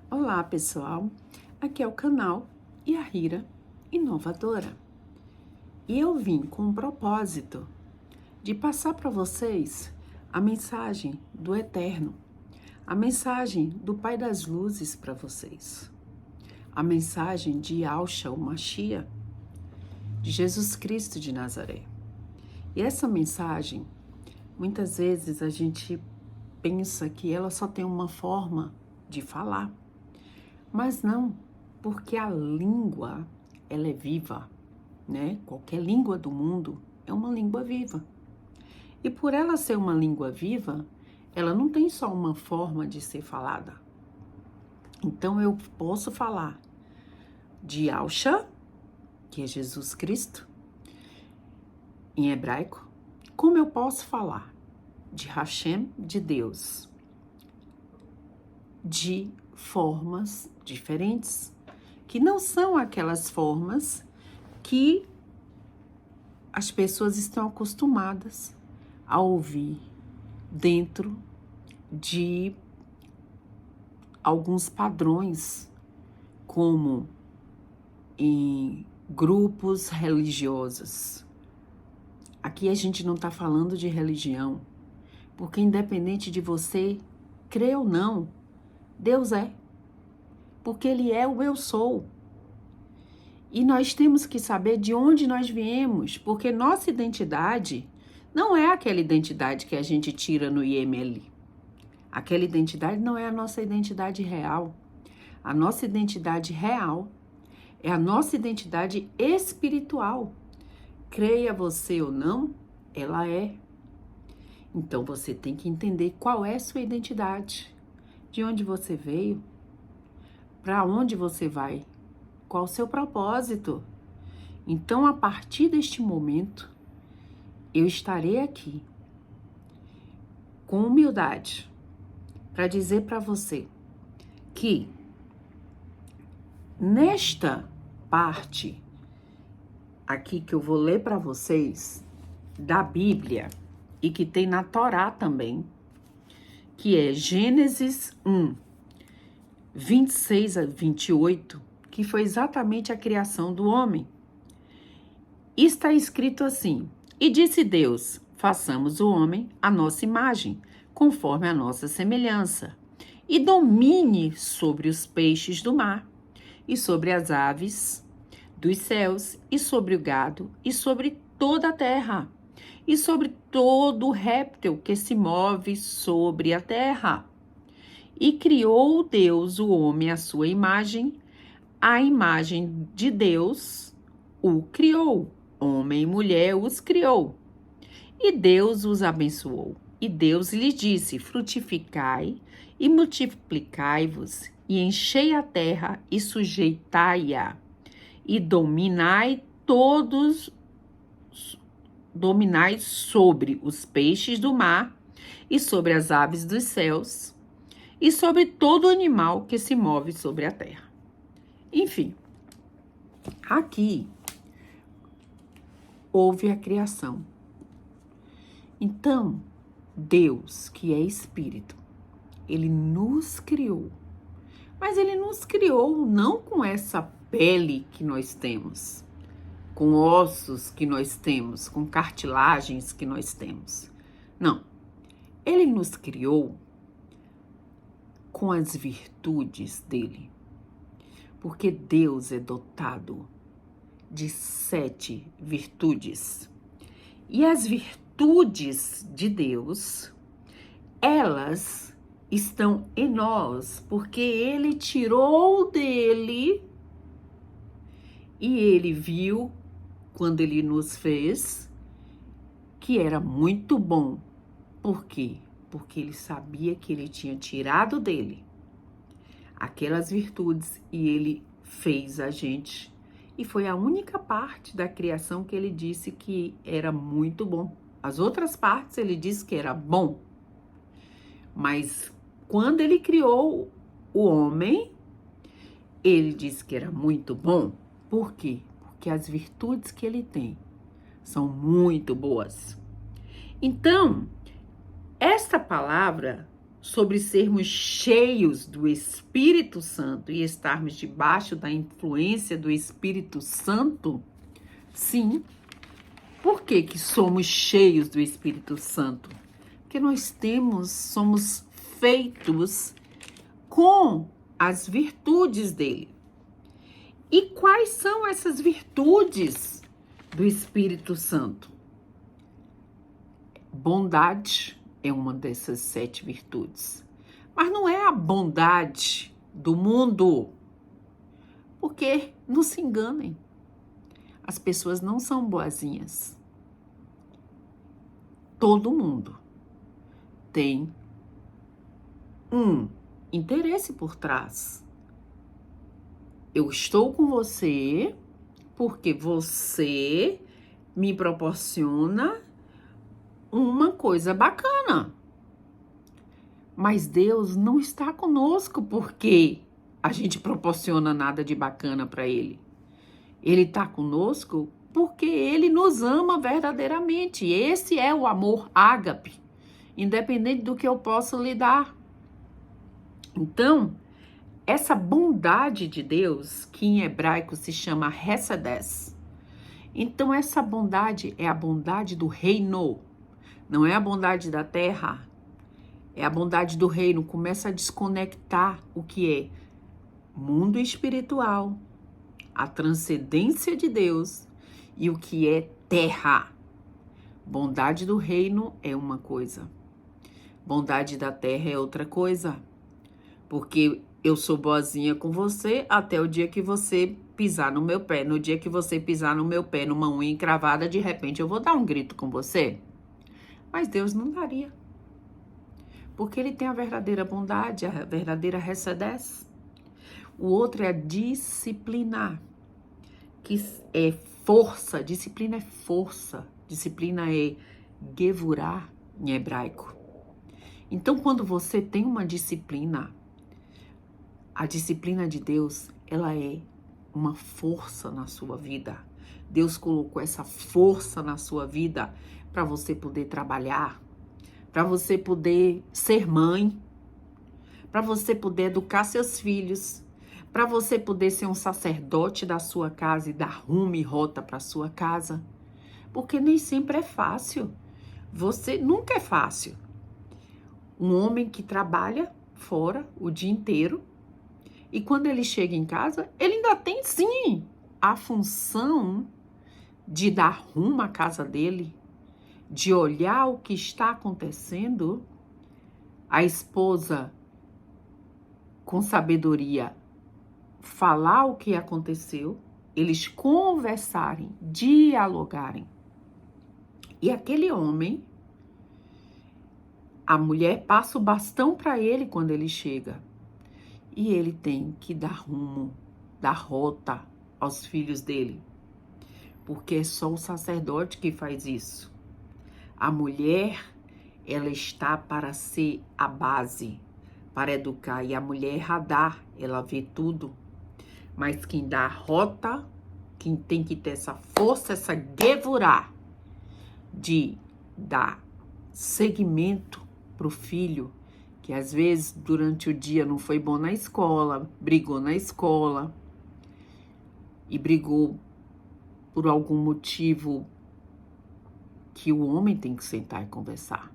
Olá, pessoal. Aqui é o canal Yahira Inovadora. E eu vim com o propósito de passar para vocês a mensagem do Eterno, a mensagem do Pai das Luzes para vocês, a mensagem de Yahshua, o Mashiach, de Jesus Cristo de Nazaré. E essa mensagem, muitas vezes a gente pensa que ela só tem uma forma de falar. Mas não, porque a língua, ela é viva, né? Qualquer língua do mundo é uma língua viva. E por ela ser uma língua viva, ela não tem só uma forma de ser falada. Então eu posso falar de Yahshua, que é Jesus Cristo, em hebraico, como eu posso falar de Hashem, de Deus, de formas diferentes, que não são aquelas formas que as pessoas estão acostumadas a ouvir dentro de alguns padrões, como em grupos religiosos. Aqui a gente não está falando de religião, porque independente de você crer ou não, Deus é, porque Ele é o eu sou. E nós temos que saber de onde nós viemos, porque nossa identidade não é aquela identidade que a gente tira no IML. Aquela identidade não é a nossa identidade real. A nossa identidade real é a nossa identidade espiritual. Creia você ou não, ela é. Então você tem que entender qual é a sua identidade. De onde você veio, para onde você vai, qual o seu propósito. Então, a partir deste momento, eu estarei aqui com humildade para dizer para você que nesta parte aqui que eu vou ler para vocês da Bíblia e que tem na Torá também, que é Gênesis 1, 26 a 28, que foi exatamente a criação do homem. Está escrito assim: E disse Deus, façamos o homem à nossa imagem, conforme a nossa semelhança, e domine sobre os peixes do mar, e sobre as aves dos céus, e sobre o gado, e sobre toda a terra, e sobre todo réptil que se move sobre a terra. E criou Deus o homem à sua imagem, a imagem de Deus o criou, homem e mulher os criou. E Deus os abençoou. E Deus lhe disse: frutificai e multiplicai-vos, e enchei a terra e sujeitai-a, e dominai sobre os peixes do mar, e sobre as aves dos céus, e sobre todo animal que se move sobre a terra. Enfim, aqui houve a criação. Então, Deus, que é Espírito, Ele nos criou. Mas Ele nos criou não com essa pele que nós temos, com ossos que nós temos, com cartilagens que nós temos. Não. Ele nos criou com as virtudes dele. Porque Deus é dotado de 7 virtudes. E as virtudes de Deus, elas estão em nós, porque Ele tirou dele e Ele viu, quando Ele nos fez, que era muito bom. Por quê? Porque Ele sabia que Ele tinha tirado dele aquelas virtudes e Ele fez a gente. E foi a única parte da criação que Ele disse que era muito bom. As outras partes Ele disse que era bom. Mas quando Ele criou o homem, Ele disse que era muito bom. Por quê? Porque as virtudes que Ele tem são muito boas. Então, esta palavra sobre sermos cheios do Espírito Santo e estarmos debaixo da influência do Espírito Santo? Sim. Por que que somos cheios do Espírito Santo? Porque somos feitos com as virtudes dele. E quais são essas virtudes do Espírito Santo? Bondade é uma dessas 7 virtudes. Mas não é a bondade do mundo. Porque não se enganem. As pessoas não são boazinhas. Todo mundo tem um interesse por trás. Eu estou com você porque você me proporciona uma coisa bacana. Mas Deus não está conosco porque a gente proporciona nada de bacana para Ele. Ele está conosco porque Ele nos ama verdadeiramente. Esse é o amor ágape, independente do que eu possa lhe dar. Então, essa bondade de Deus, que em hebraico se chama Hesed. Então, essa bondade é a bondade do reino. Não é a bondade da terra, é a bondade do reino. Começa a desconectar o que é mundo espiritual, a transcendência de Deus e o que é terra. Bondade do reino é uma coisa, bondade da terra é outra coisa. Porque eu sou boazinha com você até o dia que você pisar no meu pé. No dia que você pisar no meu pé, numa unha encravada, de repente eu vou dar um grito com você. Mas Deus não daria. Porque Ele tem a verdadeira bondade, a verdadeira Hesed. O outro é a disciplina, que é força. Disciplina é força. Disciplina é gevurah em hebraico. Então, quando você tem uma disciplina, a disciplina de Deus, ela é uma força na sua vida. Deus colocou essa força na sua vida para você poder trabalhar, para você poder ser mãe, para você poder educar seus filhos, para você poder ser um sacerdote da sua casa e dar rumo e rota para sua casa. Porque nem sempre é fácil. Você nunca é fácil. Um homem que trabalha fora o dia inteiro, e quando ele chega em casa, ele ainda tem, sim, a função de dar rumo à casa dele, de olhar o que está acontecendo. A esposa, com sabedoria, falar o que aconteceu, eles conversarem, dialogarem. E aquele homem, a mulher passa o bastão para ele quando ele chega. E ele tem que dar rumo, dar rota aos filhos dele. Porque é só o sacerdote que faz isso. A mulher, ela está para ser a base, para educar. E a mulher é radar, ela vê tudo. Mas quem dá a rota, quem tem que ter essa força, essa gevurah de dar seguimento para o filho, que às vezes durante o dia não foi bom na escola, brigou na escola e brigou por algum motivo que o homem tem que sentar e conversar.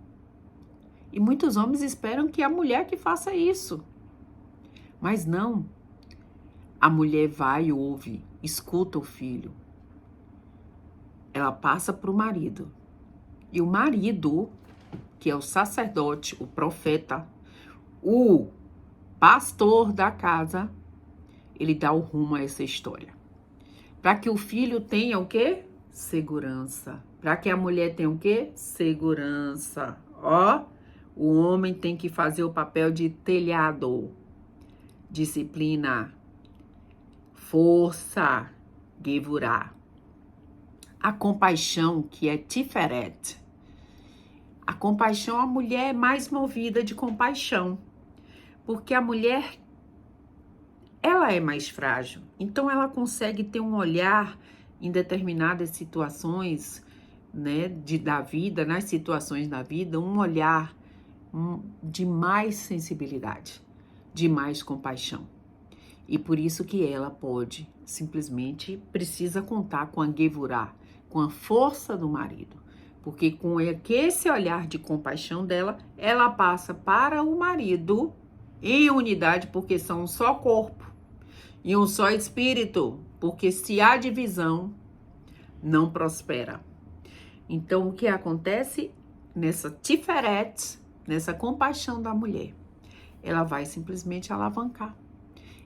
E muitos homens esperam que a mulher que faça isso. Mas não. A mulher vai e ouve, escuta o filho. Ela passa para o marido. E o marido, que é o sacerdote, o profeta, o pastor da casa, ele dá o rumo a essa história. Para que o filho tenha o quê? Segurança. Para que a mulher tenha o quê? Segurança. Ó, o homem tem que fazer o papel de telhado. Disciplina. Força. Gevurah. A compaixão, que é tiferet. A compaixão, a mulher é mais movida de compaixão. Porque a mulher, ela é mais frágil. Então, ela consegue ter um olhar em determinadas situações, né, da vida, nas situações da vida, um olhar de mais sensibilidade, de mais compaixão. E por isso que ela pode, simplesmente precisa contar com a Gevurah, com a força do marido. Porque com esse olhar de compaixão dela, ela passa para o marido em unidade, porque são um só corpo e um só espírito. Porque se há divisão, não prospera. Então, o que acontece nessa tiferet, nessa compaixão da mulher? Ela vai simplesmente alavancar.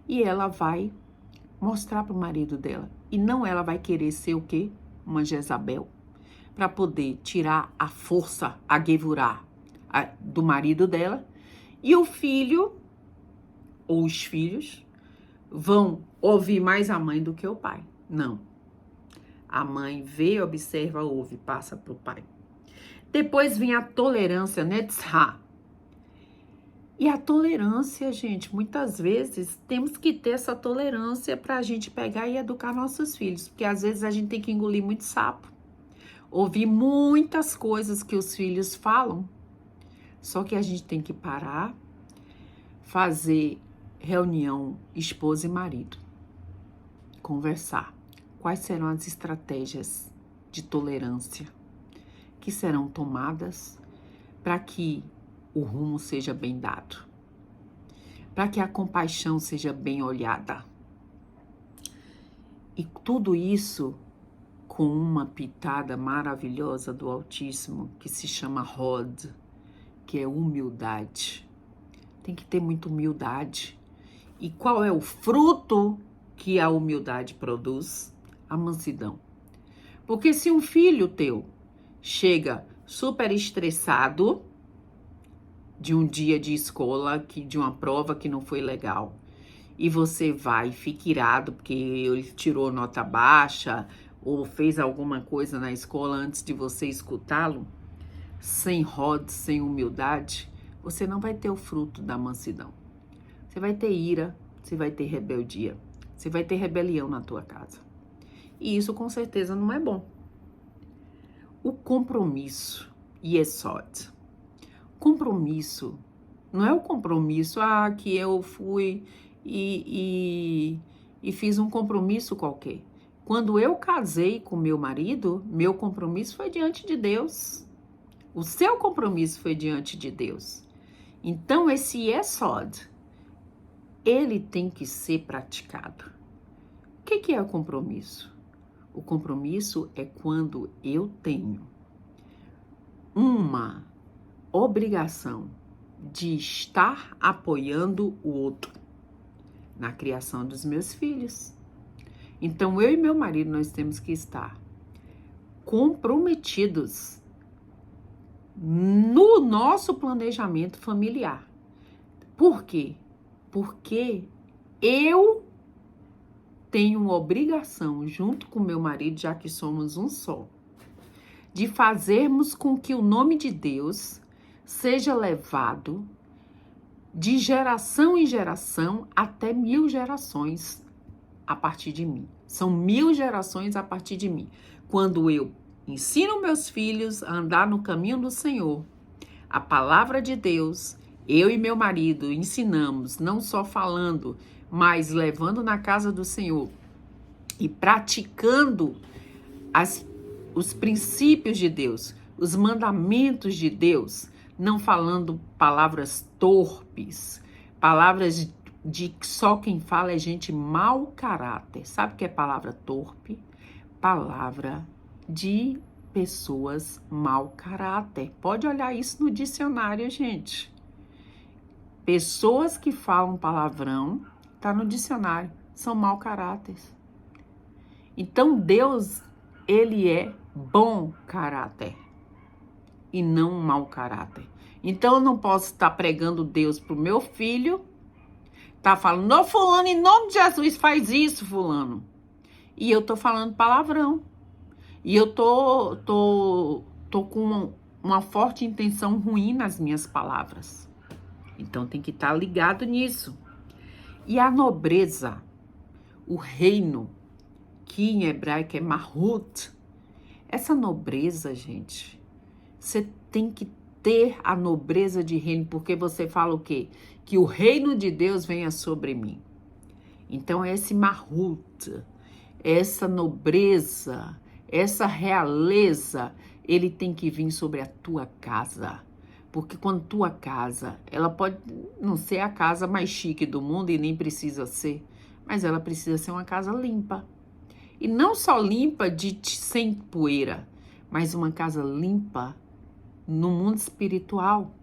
E ela vai mostrar para o marido dela. E não ela vai querer ser o quê? Uma Jezabel. Para poder tirar a força, a Gevurah, do marido dela. E o filho, ou os filhos, vão ouvir mais a mãe do que o pai. Não. A mãe vê, observa, ouve, passa para o pai. Depois vem a tolerância, netzah. E a tolerância, gente, muitas vezes temos que ter essa tolerância para a gente pegar e educar nossos filhos. Porque às vezes a gente tem que engolir muito sapo. Ouvir muitas coisas que os filhos falam. Só que a gente tem que parar, fazer reunião esposa e marido. Conversar. Quais serão as estratégias de tolerância que serão tomadas para que o rumo seja bem dado, para que a compaixão seja bem olhada. E tudo isso com uma pitada maravilhosa do Altíssimo, que se chama Hod, que é humildade. Tem que ter muita humildade. E qual é o fruto que a humildade produz? A mansidão. Porque se um filho teu chega super estressado de um dia de escola, de uma prova que não foi legal, e você vai e fica irado porque ele tirou nota baixa ou fez alguma coisa na escola antes de você escutá-lo, sem Hod, sem humildade, você não vai ter o fruto da mansidão. Você vai ter ira, você vai ter rebeldia, você vai ter rebelião na tua casa. E isso com certeza não é bom. O compromisso, Yesod. Compromisso não é o compromisso que eu fui e fiz um compromisso qualquer. Quando eu casei com meu marido, meu compromisso foi diante de Deus. O seu compromisso foi diante de Deus. Então, esse Yesod, ele tem que ser praticado. O que é o compromisso? O compromisso é quando eu tenho uma obrigação de estar apoiando o outro na criação dos meus filhos. Então, eu e meu marido, nós temos que estar comprometidos no nosso planejamento familiar. Por quê? Porque eu tenho uma obrigação, junto com meu marido, já que somos um só, de fazermos com que o nome de Deus seja levado de geração em geração até 1000 gerações a partir de mim. São 1000 gerações a partir de mim. Quando eu ensino meus filhos a andar no caminho do Senhor, a palavra de Deus, eu e meu marido ensinamos, não só falando, mas levando na casa do Senhor e praticando os princípios de Deus, os mandamentos de Deus, não falando palavras torpes, palavras de que só quem fala é gente mau caráter. Sabe o que é palavra torpe? Palavra de pessoas mau caráter. Pode olhar isso no dicionário, gente. Pessoas que falam palavrão, tá no dicionário, são mau caráter. Então Deus, ele é bom caráter e não mau caráter. Então eu não posso estar pregando Deus pro meu filho, tá falando, ô fulano, em nome de Jesus faz isso, fulano. E eu tô falando palavrão. E eu tô com uma forte intenção ruim nas minhas palavras. Então tem que estar ligado nisso. E a nobreza, o reino, que em hebraico é Mahut, essa nobreza, gente, você tem que ter a nobreza de reino, porque você fala o quê? Que o reino de Deus venha sobre mim. Então, esse Mahut, essa nobreza, essa realeza, ele tem que vir sobre a tua casa. Porque quando tua casa, ela pode não ser a casa mais chique do mundo e nem precisa ser, mas ela precisa ser uma casa limpa. E não só limpa sem poeira, mas uma casa limpa no mundo espiritual.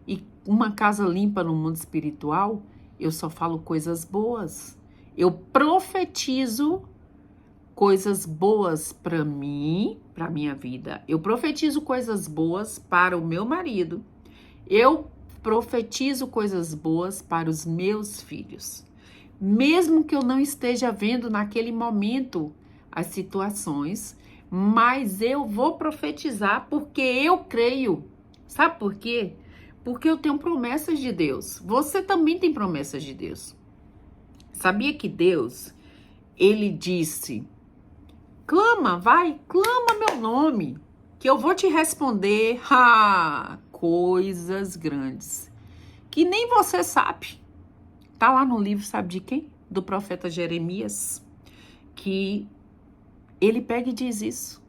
E uma casa limpa no mundo espiritual, eu só falo coisas boas. Eu profetizo coisas boas para mim, para minha vida. Eu profetizo coisas boas para o meu marido. Eu profetizo coisas boas para os meus filhos. Mesmo que eu não esteja vendo naquele momento as situações, mas eu vou profetizar porque eu creio. Sabe por quê? Porque eu tenho promessas de Deus. Você também tem promessas de Deus. Sabia que Deus, ele disse: clama, vai, clama meu nome, que eu vou te responder. Coisas grandes que nem você sabe. Tá lá no livro, sabe de quem? Do profeta Jeremias, que ele pega e diz isso.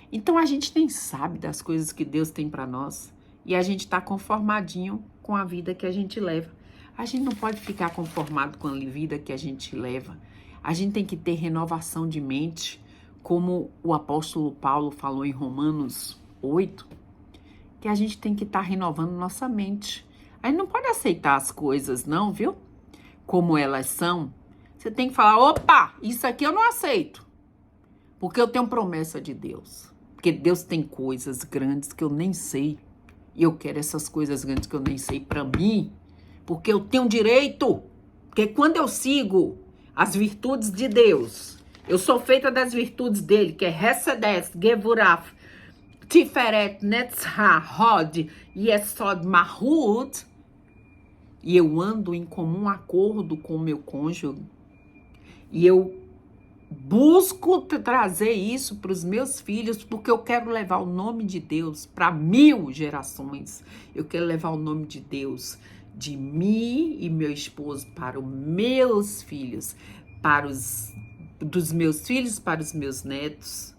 Então a gente nem sabe das coisas que Deus tem para nós e a gente tá conformadinho com a vida que a gente leva. A gente não pode ficar conformado com a vida que a gente leva. A gente tem que ter renovação de mente, como o apóstolo Paulo falou em Romanos 8, que a gente tem que estar renovando nossa mente. A gente não pode aceitar as coisas, não, viu? Como elas são. Você tem que falar: opa, isso aqui eu não aceito, porque eu tenho promessa de Deus. Porque Deus tem coisas grandes que eu nem sei. E eu quero essas coisas grandes que eu nem sei para mim, porque eu tenho direito. Porque quando eu sigo as virtudes de Deus, eu sou feita das virtudes dele, que é Hesed, Gevurah, Tiferet, Netzah, Hod, Yesod, Mahut, e eu ando em comum acordo com o meu cônjuge, e eu busco trazer isso para os meus filhos, porque eu quero levar o nome de Deus para 1000 gerações. Eu quero levar o nome de Deus de mim e meu esposo para os meus filhos, dos meus filhos para os meus netos,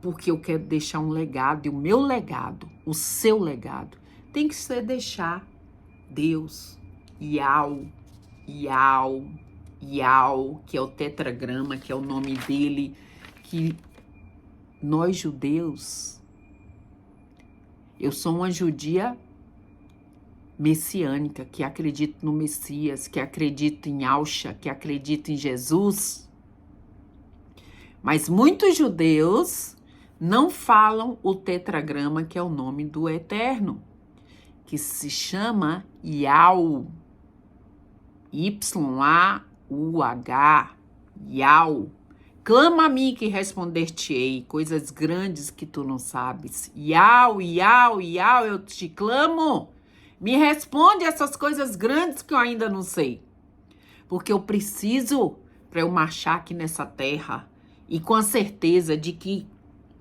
porque eu quero deixar um legado, e o meu legado, o seu legado, tem que ser deixar Deus, Yau, que é o tetragrama, que é o nome dele, que nós judeus, eu sou uma judia messiânica, que acredita no Messias, que acredita em Yahshua, que acredita em Jesus, mas muitos judeus não falam o tetragrama, que é o nome do Eterno, que se chama Yau, Y-A-U-H, Yau. Clama a mim que responder-te-ei coisas grandes que tu não sabes. Yau, eu te clamo. Me responde essas coisas grandes que eu ainda não sei. Porque eu preciso, para eu marchar aqui nessa terra, e com a certeza de que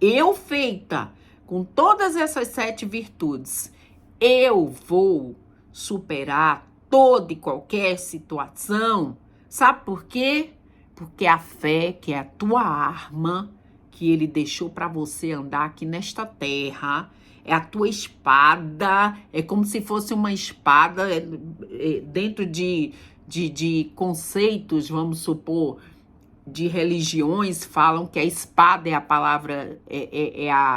eu, feita com todas essas 7 virtudes, eu vou superar toda e qualquer situação. Sabe por quê? Porque a fé, que é a tua arma, que ele deixou para você andar aqui nesta terra, é a tua espada, é como se fosse uma espada dentro de conceitos, vamos supor, de religiões, falam que a espada é a palavra,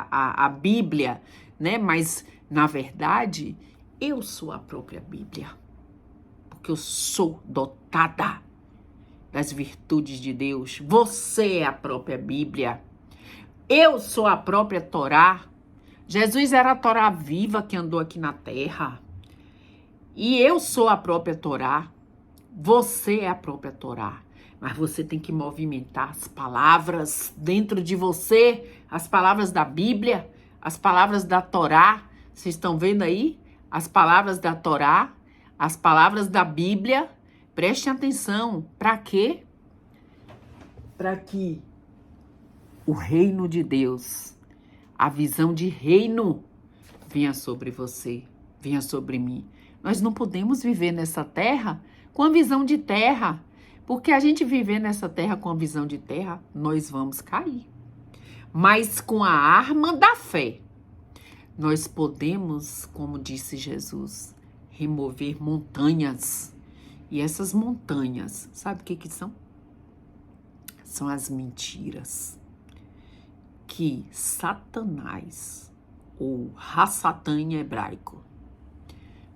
a Bíblia, né? Mas, na verdade, eu sou a própria Bíblia, porque eu sou dotada das virtudes de Deus. Você é a própria Bíblia. Eu sou a própria Torá. Jesus era a Torá viva que andou aqui na terra. E eu sou a própria Torá. Você é a própria Torá. Mas você tem que movimentar as palavras dentro de você, as palavras da Bíblia, as palavras da Torá. Vocês estão vendo aí? As palavras da Torá, as palavras da Bíblia. Prestem atenção. Para quê? Para que o reino de Deus, A visão de reino venha sobre você, venha sobre mim. Nós não podemos viver nessa terra com a visão de terra, porque a gente viver nessa terra com a visão de terra, nós vamos cair. Mas com a arma da fé, nós podemos, como disse Jesus, remover montanhas. E essas montanhas, sabe o que são? São as mentiras que Satanás, ou Hassatan em hebraico,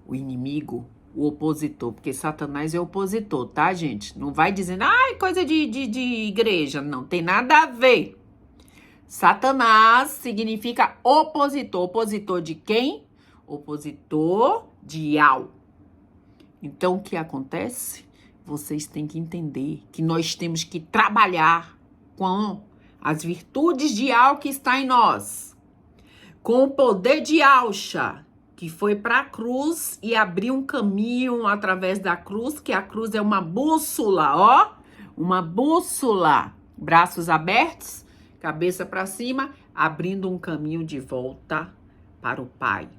o inimigo, o opositor, porque Satanás é opositor, tá, gente? Não vai dizendo, ai, coisa de igreja, não tem nada a ver. Satanás significa opositor. Opositor de quem? Opositor de Yau. Então, o que acontece? Vocês têm que entender que nós temos que trabalhar com as virtudes de Yau que está em nós. Com o poder de Alcha, que foi para a cruz e abriu um caminho através da cruz, que a cruz é uma bússola, ó. Uma bússola. Braços abertos, cabeça para cima, abrindo um caminho de volta para o Pai.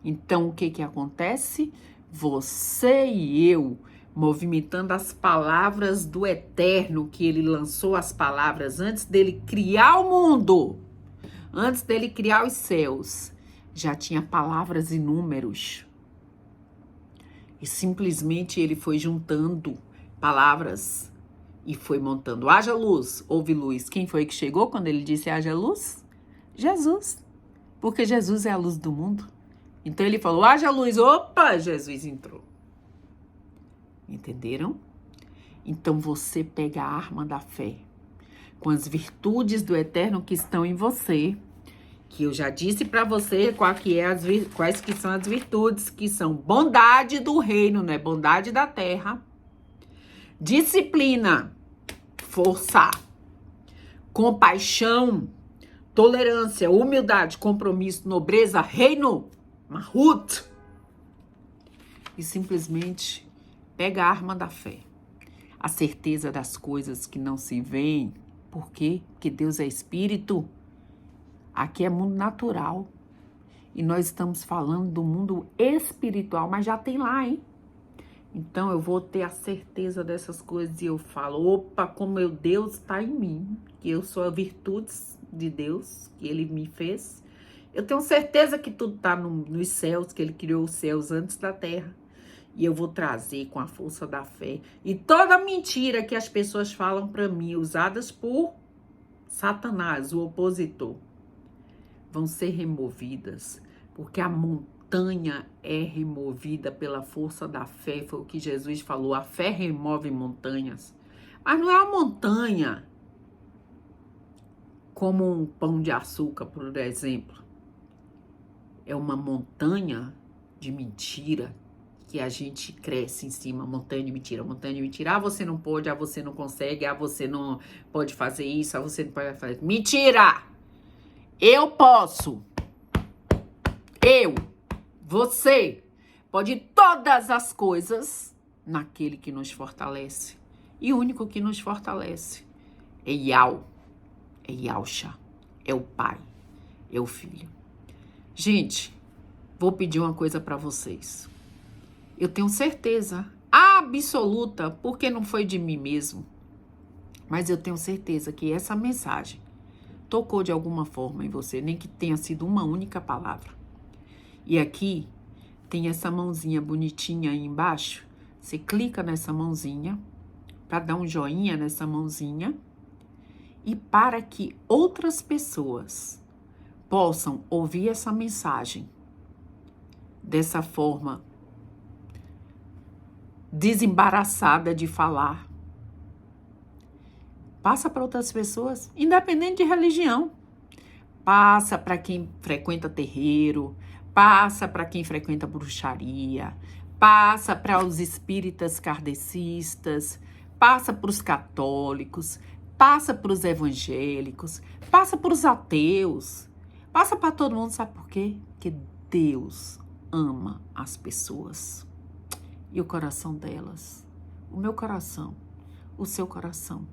Então, o que acontece? Você e eu, movimentando as palavras do Eterno, que ele lançou as palavras antes dele criar o mundo, antes dele criar os céus, já tinha palavras e números. E simplesmente ele foi juntando palavras e foi montando. Haja luz, houve luz. Quem foi que chegou quando ele disse haja luz? Jesus. Porque Jesus é a luz do mundo. Então ele falou, haja luz. Opa, Jesus entrou. Entenderam? Então você pega a arma da fé, com as virtudes do Eterno que estão em você, que eu já disse para você quais que são as virtudes, que são bondade do reino, não é bondade da terra, disciplina, força, compaixão, tolerância, humildade, compromisso, nobreza, reino, Mahut. E simplesmente pega a arma da fé, a certeza das coisas que não se veem. Por quê? Porque Deus é espírito. Aqui é mundo natural. E nós estamos falando do mundo espiritual, mas já tem lá, hein? Então eu vou ter a certeza dessas coisas e eu falo, opa, como meu Deus está em mim, que eu sou a virtudes de Deus, que Ele me fez. Eu tenho certeza que tudo está nos céus, que Ele criou os céus antes da terra. E eu vou trazer com a força da fé. E toda mentira que as pessoas falam para mim, usadas por Satanás, o opositor, vão ser removidas, porque a montanha é removida pela força da fé. Foi o que Jesus falou, a fé remove montanhas. Mas não é uma montanha como um pão de açúcar, por exemplo. É uma montanha de mentira que a gente cresce em cima, montanha de mentira, montanha de mentira. Ah, você não pode, ah, você não consegue, ah, você não pode fazer isso, ah, você não pode fazer... Mentira! Eu posso. Eu, você, pode todas as coisas naquele que nos fortalece. E o único que nos fortalece é Yau, é Yaucha, é o Pai, é o Filho. Gente, vou pedir uma coisa para vocês. Eu tenho certeza absoluta, porque não foi de mim mesmo, mas eu tenho certeza que essa mensagem tocou de alguma forma em você, nem que tenha sido uma única palavra. E aqui tem essa mãozinha bonitinha aí embaixo. Você clica nessa mãozinha para dar um joinha nessa mãozinha e para que outras pessoas possam ouvir essa mensagem dessa forma desembaraçada de falar. Passa para outras pessoas, independente de religião. Passa para quem frequenta terreiro, passa para quem frequenta bruxaria, passa para os espíritas kardecistas, passa para os católicos, passa para os evangélicos, passa para os ateus, passa para todo mundo. Sabe por quê? Porque Deus ama as pessoas e o coração delas, o meu coração, o seu coração,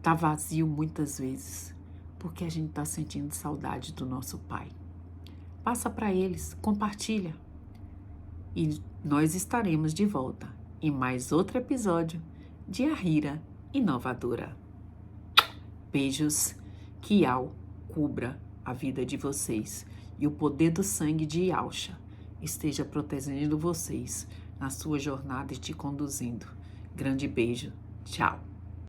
tá vazio muitas vezes, porque a gente está sentindo saudade do nosso pai. Passa para eles, compartilha. E nós estaremos de volta em mais outro episódio de A Hira Inovadora. Beijos, que Iau cubra a vida de vocês e o poder do sangue de Yausha esteja protegendo vocês na sua jornada e te conduzindo. Grande beijo, tchau.